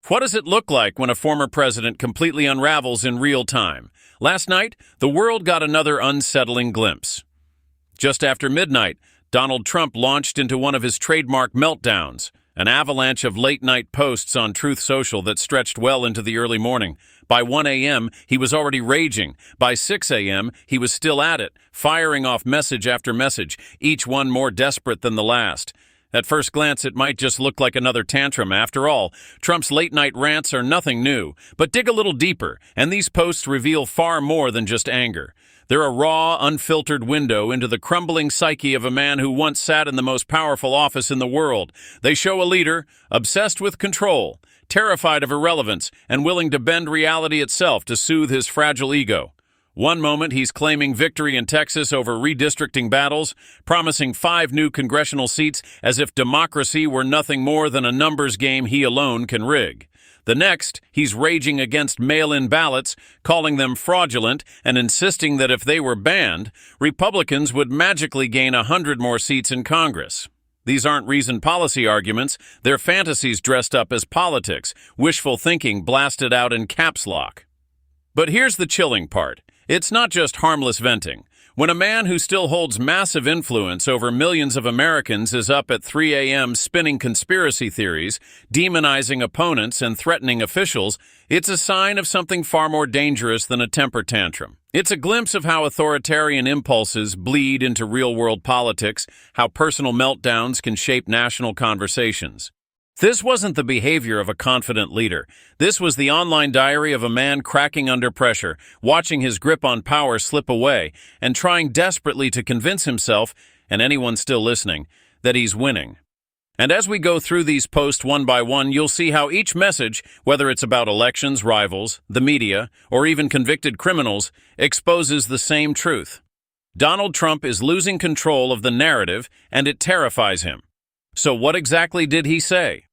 What does it look like when a former president completely unravels in real time? Last night, the world got another unsettling glimpse. Just after midnight, Donald Trump launched into one of his trademark meltdowns, an avalanche of late-night posts on Truth Social that stretched well into the early morning. By 1 a.m., he was already raging. By 6 a.m., he was still at it, firing off message after message, each one more desperate than the last. At first glance, it might just look like another tantrum. After all, Trump's late-night rants are nothing new. But dig a little deeper, and these posts reveal far more than just anger. They're a raw, unfiltered window into the crumbling psyche of a man who once sat in the most powerful office in the world. They show a leader obsessed with control, terrified of irrelevance, and willing to bend reality itself to soothe his fragile ego. One moment he's claiming victory in Texas over redistricting battles, promising 5 new congressional seats as if democracy were nothing more than a numbers game he alone can rig. The next, he's raging against mail-in ballots, calling them fraudulent and insisting that if they were banned, Republicans would magically gain 100 more seats in Congress. These aren't reasoned policy arguments, they're fantasies dressed up as politics, wishful thinking blasted out in caps lock. But here's the chilling part. It's not just harmless venting. When a man who still holds massive influence over millions of Americans is up at 3 a.m. spinning conspiracy theories, demonizing opponents, and threatening officials, it's a sign of something far more dangerous than a temper tantrum. It's a glimpse of how authoritarian impulses bleed into real-world politics, how personal meltdowns can shape national conversations. This wasn't the behavior of a confident leader. This was the online diary of a man cracking under pressure, watching his grip on power slip away, and trying desperately to convince himself, and anyone still listening, that he's winning. And as we go through these posts one by one, you'll see how each message, whether it's about elections, rivals, the media, or even convicted criminals, exposes the same truth. Donald Trump is losing control of the narrative, and it terrifies him. So what exactly did he say?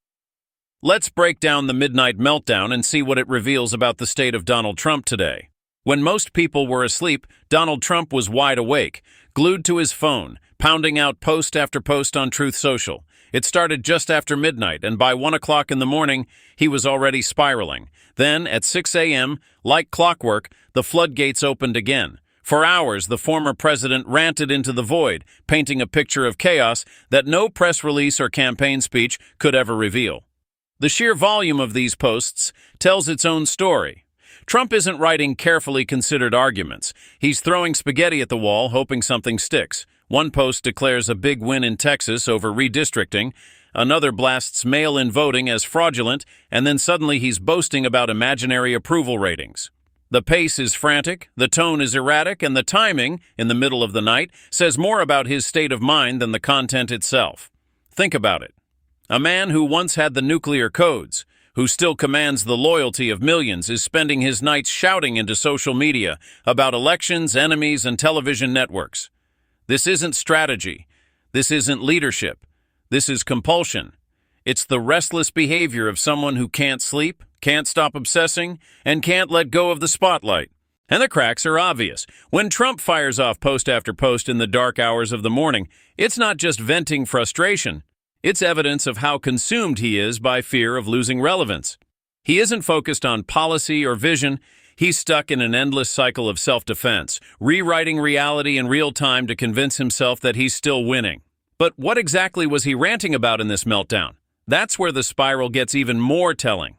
Let's break down the midnight meltdown and see what it reveals about the state of Donald Trump today. When most people were asleep, Donald Trump was wide awake, glued to his phone, pounding out post after post on Truth Social. It started just after midnight, and by 1 o'clock in the morning, he was already spiraling. Then, at 6 a.m., like clockwork, the floodgates opened again. For hours, the former president ranted into the void, painting a picture of chaos that no press release or campaign speech could ever reveal. The sheer volume of these posts tells its own story. Trump isn't writing carefully considered arguments. He's throwing spaghetti at the wall, hoping something sticks. One post declares a big win in Texas over redistricting. Another blasts mail-in voting as fraudulent, and then suddenly he's boasting about imaginary approval ratings. The pace is frantic, the tone is erratic, and the timing, in the middle of the night, says more about his state of mind than the content itself. Think about it. A man who once had the nuclear codes, who still commands the loyalty of millions, is spending his nights shouting into social media about elections, enemies, and television networks. This isn't strategy. This isn't leadership. This is compulsion. It's the restless behavior of someone who can't sleep, can't stop obsessing, and can't let go of the spotlight. And the cracks are obvious. When Trump fires off post after post in the dark hours of the morning, it's not just venting frustration. It's evidence of how consumed he is by fear of losing relevance. He isn't focused on policy or vision. He's stuck in an endless cycle of self-defense, rewriting reality in real time to convince himself that he's still winning. But what exactly was he ranting about in this meltdown? That's where the spiral gets even more telling.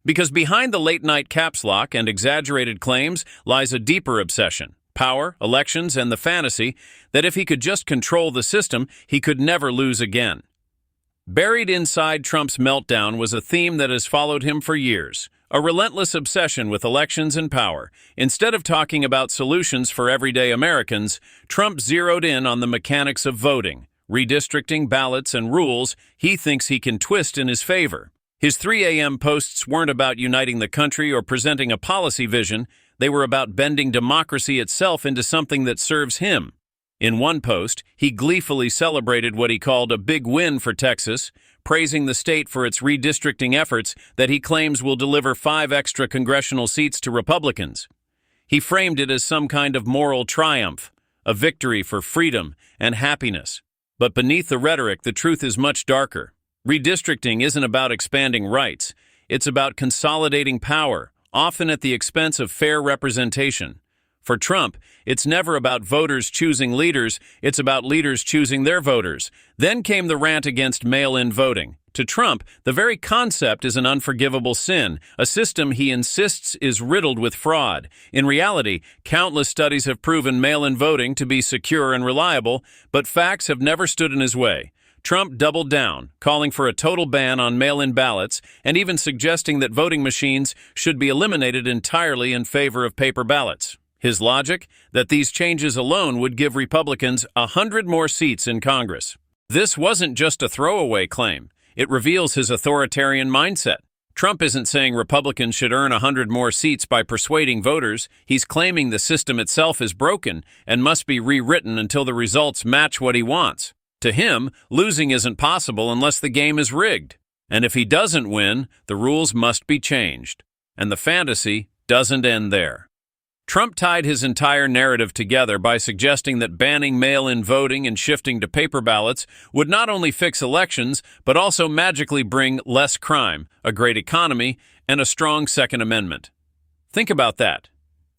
Because behind the late-night caps lock and exaggerated claims lies a deeper obsession, power, elections, and the fantasy that if he could just control the system, he could never lose again. Buried inside Trump's meltdown was a theme that has followed him for years, a relentless obsession with elections and power. Instead of talking about solutions for everyday Americans, Trump zeroed in on the mechanics of voting, redistricting, ballots, and rules he thinks he can twist in his favor. His 3 a.m. posts weren't about uniting the country or presenting a policy vision. They were about bending democracy itself into something that serves him. In one post, he gleefully celebrated what he called a big win for Texas, praising the state for its redistricting efforts that he claims will deliver 5 extra congressional seats to Republicans. He framed it as some kind of moral triumph, a victory for freedom and happiness. But beneath the rhetoric, the truth is much darker. Redistricting isn't about expanding rights. It's about consolidating power, often at the expense of fair representation. For Trump, it's never about voters choosing leaders, it's about leaders choosing their voters. Then came the rant against mail-in voting. To Trump, the very concept is an unforgivable sin, a system he insists is riddled with fraud. In reality, countless studies have proven mail-in voting to be secure and reliable, but facts have never stood in his way. Trump doubled down, calling for a total ban on mail-in ballots and even suggesting that voting machines should be eliminated entirely in favor of paper ballots. His logic? That these changes alone would give Republicans 100 more seats in Congress. This wasn't just a throwaway claim. It reveals his authoritarian mindset. Trump isn't saying Republicans should earn 100 more seats by persuading voters. He's claiming the system itself is broken and must be rewritten until the results match what he wants. To him, losing isn't possible unless the game is rigged. And if he doesn't win, the rules must be changed. And the fantasy doesn't end there. Trump tied his entire narrative together by suggesting that banning mail-in voting and shifting to paper ballots would not only fix elections, but also magically bring less crime, a great economy, and a strong Second Amendment. Think about that.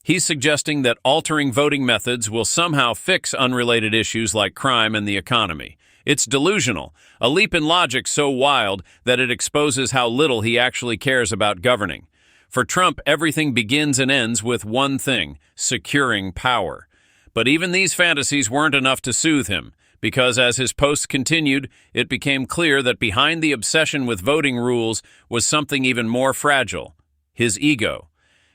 He's suggesting that altering voting methods will somehow fix unrelated issues like crime and the economy. It's delusional, a leap in logic so wild that it exposes how little he actually cares about governing. For Trump, everything begins and ends with one thing: securing power. But even these fantasies weren't enough to soothe him, because as his posts continued, it became clear that behind the obsession with voting rules was something even more fragile: his ego.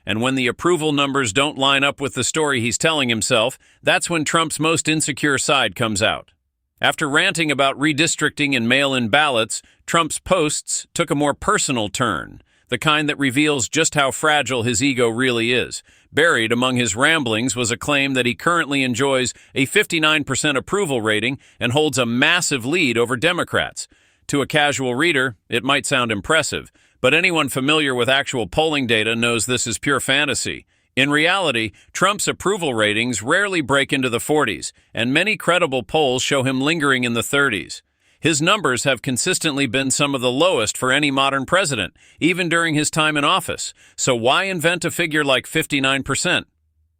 And when the approval numbers don't line up with the story he's telling himself, that's when Trump's most insecure side comes out. After ranting about redistricting and mail-in ballots, Trump's posts took a more personal turn, the kind that reveals just how fragile his ego really is. Buried among his ramblings was a claim that he currently enjoys a 59% approval rating and holds a massive lead over Democrats. To a casual reader, it might sound impressive, but anyone familiar with actual polling data knows this is pure fantasy. In reality, Trump's approval ratings rarely break into the 40s, and many credible polls show him lingering in the 30s. His numbers have consistently been some of the lowest for any modern president, even during his time in office. So why invent a figure like 59%?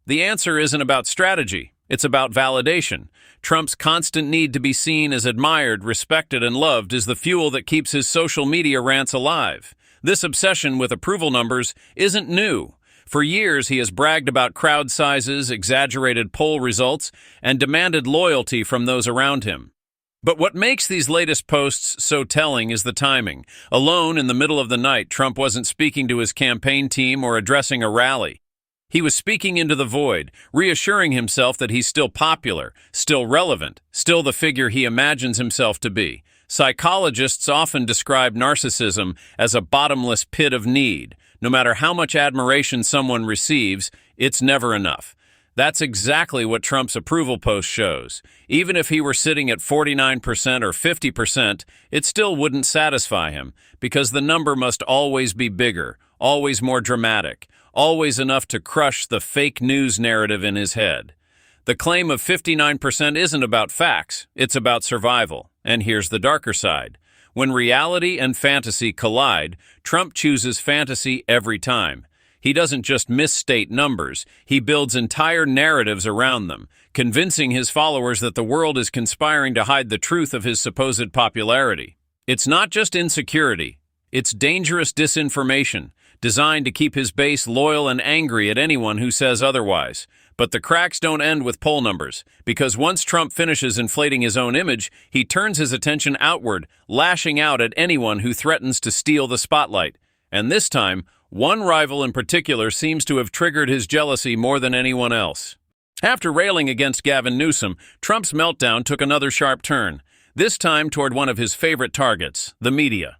The answer isn't about strategy. It's about validation. Trump's constant need to be seen as admired, respected, and loved is the fuel that keeps his social media rants alive. This obsession with approval numbers isn't new. For years, he has bragged about crowd sizes, exaggerated poll results, and demanded loyalty from those around him. But what makes these latest posts so telling is the timing. Alone in the middle of the night, Trump wasn't speaking to his campaign team or addressing a rally. He was speaking into the void, reassuring himself that he's still popular, still relevant, still the figure he imagines himself to be. Psychologists often describe narcissism as a bottomless pit of need. No matter how much admiration someone receives, it's never enough. That's exactly what Trump's approval post shows. Even if he were sitting at 49% or 50%, it still wouldn't satisfy him, because the number must always be bigger, always more dramatic, always enough to crush the fake news narrative in his head. The claim of 59% isn't about facts, it's about survival. And here's the darker side. When reality and fantasy collide, Trump chooses fantasy every time. He doesn't just misstate numbers, he builds entire narratives around them, convincing his followers that the world is conspiring to hide the truth of his supposed popularity. It's not just insecurity, it's dangerous disinformation, designed to keep his base loyal and angry at anyone who says otherwise. But the cracks don't end with poll numbers, because once Trump finishes inflating his own image, he turns his attention outward, lashing out at anyone who threatens to steal the spotlight. And this time, one rival in particular seems to have triggered his jealousy more than anyone else. After railing against Gavin Newsom, Trump's meltdown took another sharp turn, this time toward one of his favorite targets, the media.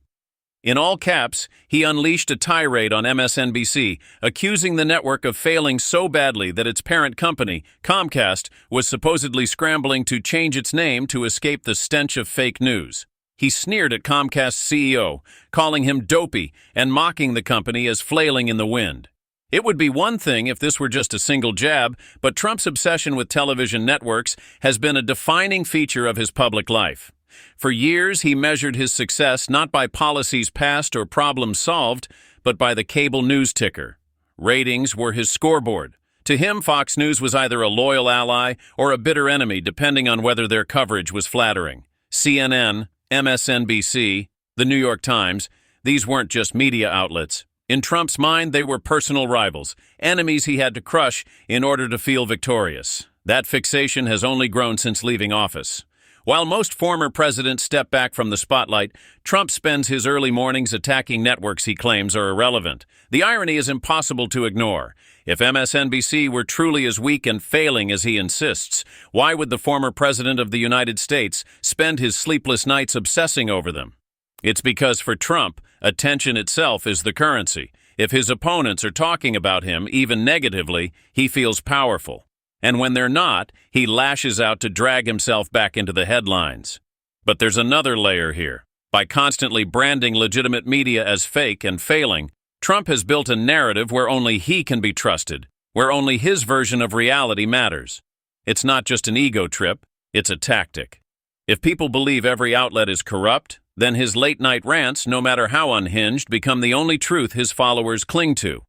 In all caps, he unleashed a tirade on MSNBC, accusing the network of failing so badly that its parent company, Comcast, was supposedly scrambling to change its name to escape the stench of fake news. He sneered at Comcast's CEO, calling him dopey and mocking the company as flailing in the wind. It would be one thing if this were just a single jab, but Trump's obsession with television networks has been a defining feature of his public life. For years, he measured his success not by policies passed or problems solved, but by the cable news ticker. Ratings were his scoreboard. To him, Fox News was either a loyal ally or a bitter enemy, depending on whether their coverage was flattering. CNN, MSNBC, the New York Times, these weren't just media outlets. In Trump's mind, they were personal rivals, enemies he had to crush in order to feel victorious. That fixation has only grown since leaving office. While most former presidents step back from the spotlight, Trump spends his early mornings attacking networks he claims are irrelevant. The irony is impossible to ignore. If MSNBC were truly as weak and failing as he insists, why would the former president of the United States spend his sleepless nights obsessing over them? It's because for Trump, attention itself is the currency. If his opponents are talking about him, even negatively, he feels powerful. And when they're not, he lashes out to drag himself back into the headlines. But there's another layer here. By constantly branding legitimate media as fake and failing, Trump has built a narrative where only he can be trusted, where only his version of reality matters. It's not just an ego trip, it's a tactic. If people believe every outlet is corrupt, then his late-night rants, no matter how unhinged, become the only truth his followers cling to.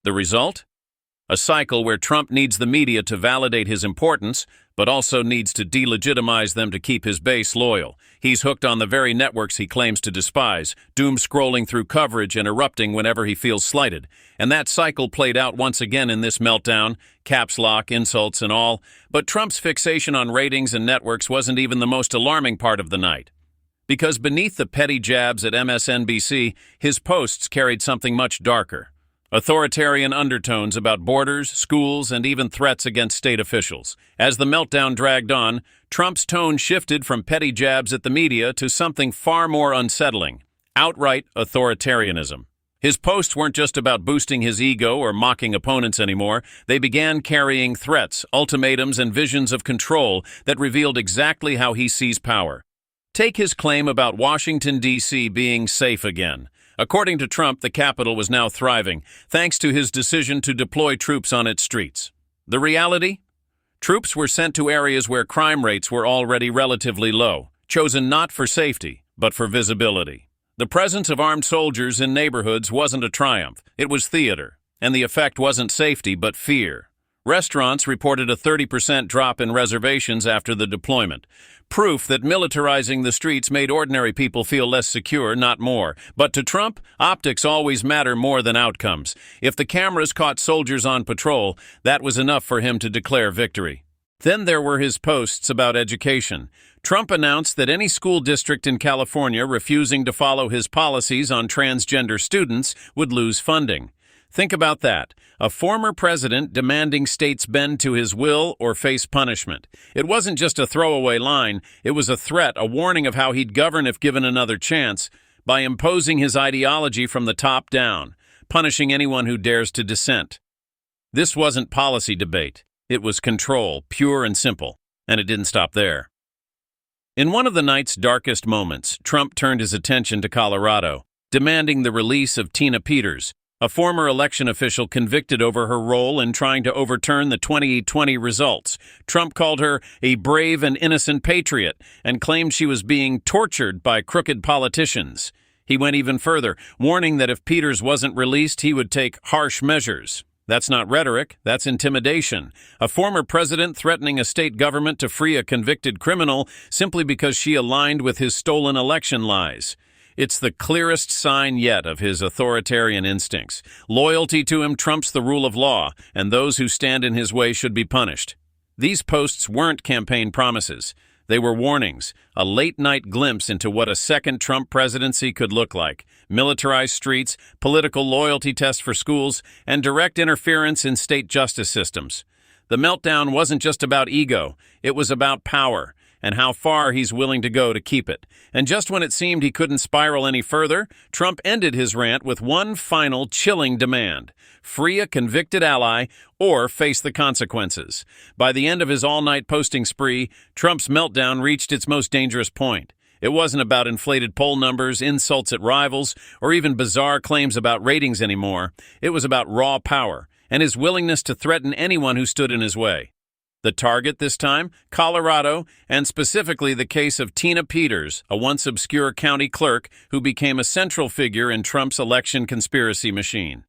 The result? A cycle where Trump needs the media to validate his importance, but also needs to delegitimize them to keep his base loyal. He's hooked on the very networks he claims to despise, doom-scrolling through coverage and erupting whenever he feels slighted. And that cycle played out once again in this meltdown, caps lock, insults and all. But Trump's fixation on ratings and networks wasn't even the most alarming part of the night. Because beneath the petty jabs at MSNBC, his posts carried something much darker. Authoritarian undertones about borders, schools, and even threats against state officials. As the meltdown dragged on, Trump's tone shifted from petty jabs at the media to something far more unsettling: outright authoritarianism. His posts weren't just about boosting his ego or mocking opponents anymore. They began carrying threats, ultimatums, and visions of control that revealed exactly how he sees power. Take his claim about Washington, D.C. being safe again. According to Trump, the capital was now thriving, thanks to his decision to deploy troops on its streets. The reality? Troops were sent to areas where crime rates were already relatively low, chosen not for safety, but for visibility. The presence of armed soldiers in neighborhoods wasn't a triumph, it was theater. And the effect wasn't safety, but fear. Restaurants reported a 30% drop in reservations after the deployment. Proof that militarizing the streets made ordinary people feel less secure, not more. But to Trump, optics always matter more than outcomes. If the cameras caught soldiers on patrol, that was enough for him to declare victory. Then there were his posts about education. Trump announced that any school district in California refusing to follow his policies on transgender students would lose funding. Think about that. A former president demanding states bend to his will or face punishment. It wasn't just a throwaway line. It was a threat, a warning of how he'd govern if given another chance, by imposing his ideology from the top down, punishing anyone who dares to dissent. This wasn't policy debate. It was control, pure and simple, and it didn't stop there. In one of the night's darkest moments, Trump turned his attention to Colorado, demanding the release of Tina Peters, a former election official convicted over her role in trying to overturn the 2020 results. Trump called her a brave and innocent patriot and claimed she was being tortured by crooked politicians. He went even further, warning that if Peters wasn't released, he would take harsh measures. That's not rhetoric, that's intimidation. A former president threatening a state government to free a convicted criminal simply because she aligned with his stolen election lies. It's the clearest sign yet of his authoritarian instincts. Loyalty to him trumps the rule of law, and those who stand in his way should be punished. These posts weren't campaign promises. They were warnings, a late-night glimpse into what a second Trump presidency could look like. Militarized streets, political loyalty tests for schools, and direct interference in state justice systems. The meltdown wasn't just about ego, it was about power, and how far he's willing to go to keep it. And just when it seemed he couldn't spiral any further, Trump ended his rant with one final chilling demand: free a convicted ally or face the consequences. By the end of his all-night posting spree, Trump's meltdown reached its most dangerous point. It wasn't about inflated poll numbers, insults at rivals, or even bizarre claims about ratings anymore. It was about raw power and his willingness to threaten anyone who stood in his way. The target this time, Colorado, and specifically the case of Tina Peters, a once obscure county clerk who became a central figure in Trump's election conspiracy machine.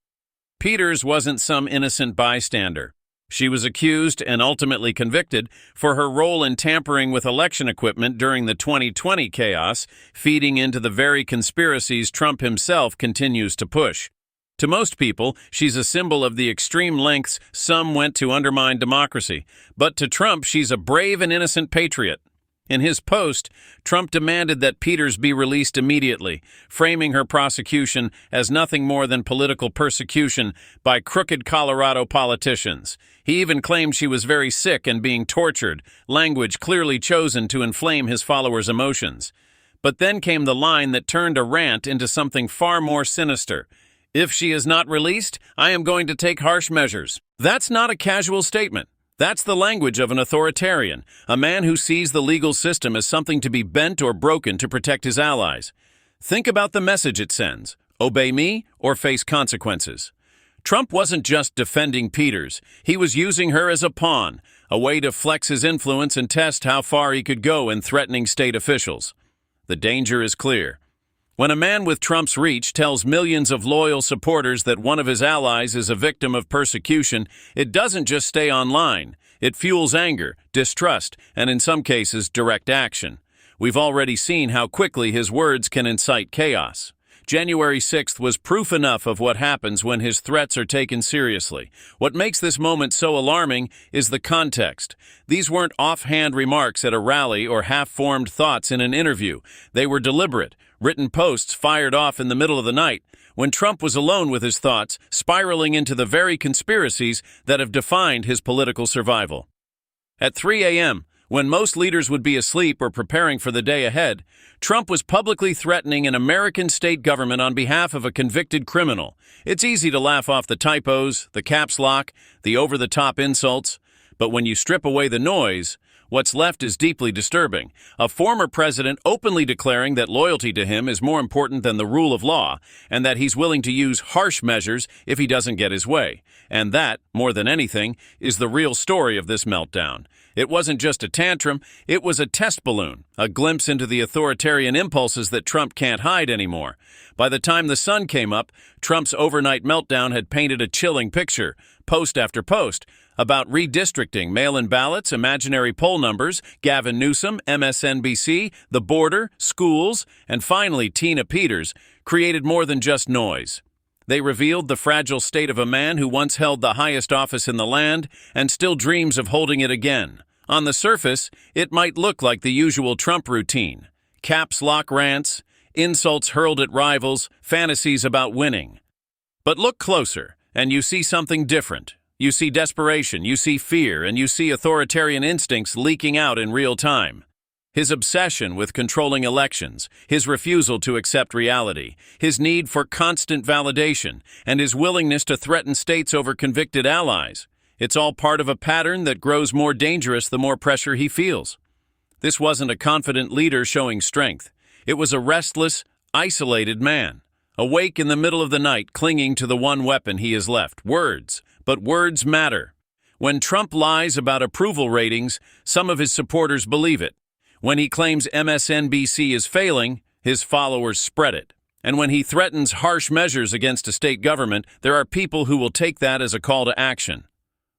Peters wasn't some innocent bystander. She was accused and ultimately convicted for her role in tampering with election equipment during the 2020 chaos, feeding into the very conspiracies Trump himself continues to push. To most people, she's a symbol of the extreme lengths some went to undermine democracy. But to Trump, she's a brave and innocent patriot. In his post, Trump demanded that Peters be released immediately, framing her prosecution as nothing more than political persecution by crooked Colorado politicians. He even claimed she was very sick and being tortured, language clearly chosen to inflame his followers' emotions. But then came the line that turned a rant into something far more sinister. "If she is not released, I am going to take harsh measures." That's not a casual statement. That's the language of an authoritarian, a man who sees the legal system as something to be bent or broken to protect his allies. Think about the message it sends: obey me or face consequences. Trump wasn't just defending Peters. He was using her as a pawn, a way to flex his influence and test how far he could go in threatening state officials. The danger is clear. When a man with Trump's reach tells millions of loyal supporters that one of his allies is a victim of persecution, it doesn't just stay online. It fuels anger, distrust, and in some cases, direct action. We've already seen how quickly his words can incite chaos. January 6th was proof enough of what happens when his threats are taken seriously. What makes this moment so alarming is the context. These weren't offhand remarks at a rally or half-formed thoughts in an interview. They were deliberate, written posts fired off in the middle of the night, when Trump was alone with his thoughts, spiraling into the very conspiracies that have defined his political survival. At 3 a.m., when most leaders would be asleep or preparing for the day ahead, Trump was publicly threatening an American state government on behalf of a convicted criminal. It's easy to laugh off the typos, the caps lock, the over-the-top insults, but when you strip away the noise, what's left is deeply disturbing. A former president openly declaring that loyalty to him is more important than the rule of law, and that he's willing to use harsh measures if he doesn't get his way. And that, more than anything, is the real story of this meltdown. It wasn't just a tantrum, it was a test balloon, a glimpse into the authoritarian impulses that Trump can't hide anymore. By the time the sun came up, Trump's overnight meltdown had painted a chilling picture, post after post, about redistricting, mail-in ballots, imaginary poll numbers, Gavin Newsom, MSNBC, the border, schools, and finally Tina Peters, created more than just noise. They revealed the fragile state of a man who once held the highest office in the land and still dreams of holding it again. On the surface, it might look like the usual Trump routine: caps lock rants, insults hurled at rivals, fantasies about winning. But look closer, and you see something different. You see desperation, you see fear, and you see authoritarian instincts leaking out in real time. His obsession with controlling elections, his refusal to accept reality, his need for constant validation, and his willingness to threaten states over convicted allies. It's all part of a pattern that grows more dangerous the more pressure he feels. This wasn't a confident leader showing strength. It was a restless, isolated man, awake in the middle of the night, clinging to the one weapon he has left: words. But words matter. When Trump lies about approval ratings, some of his supporters believe it. When he claims MSNBC is failing, his followers spread it. And when he threatens harsh measures against a state government, there are people who will take that as a call to action.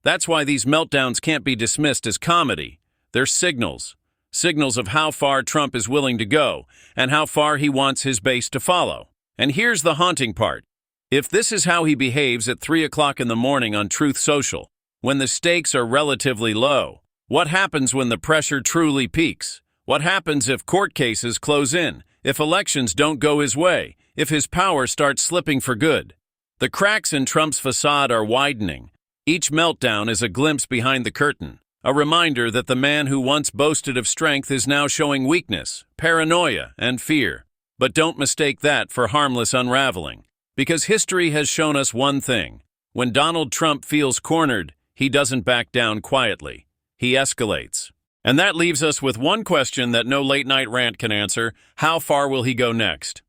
That's why these meltdowns can't be dismissed as comedy. They're signals. Signals of how far Trump is willing to go and how far he wants his base to follow. And here's the haunting part. If this is how he behaves at 3 o'clock in the morning on Truth Social, when the stakes are relatively low, what happens when the pressure truly peaks? What happens if court cases close in, if elections don't go his way, if his power starts slipping for good? The cracks in Trump's facade are widening. Each meltdown is a glimpse behind the curtain, a reminder that the man who once boasted of strength is now showing weakness, paranoia, and fear. But don't mistake that for harmless unraveling. Because history has shown us one thing: when Donald Trump feels cornered, he doesn't back down quietly. He escalates. And that leaves us with one question that no late-night rant can answer: how far will he go next?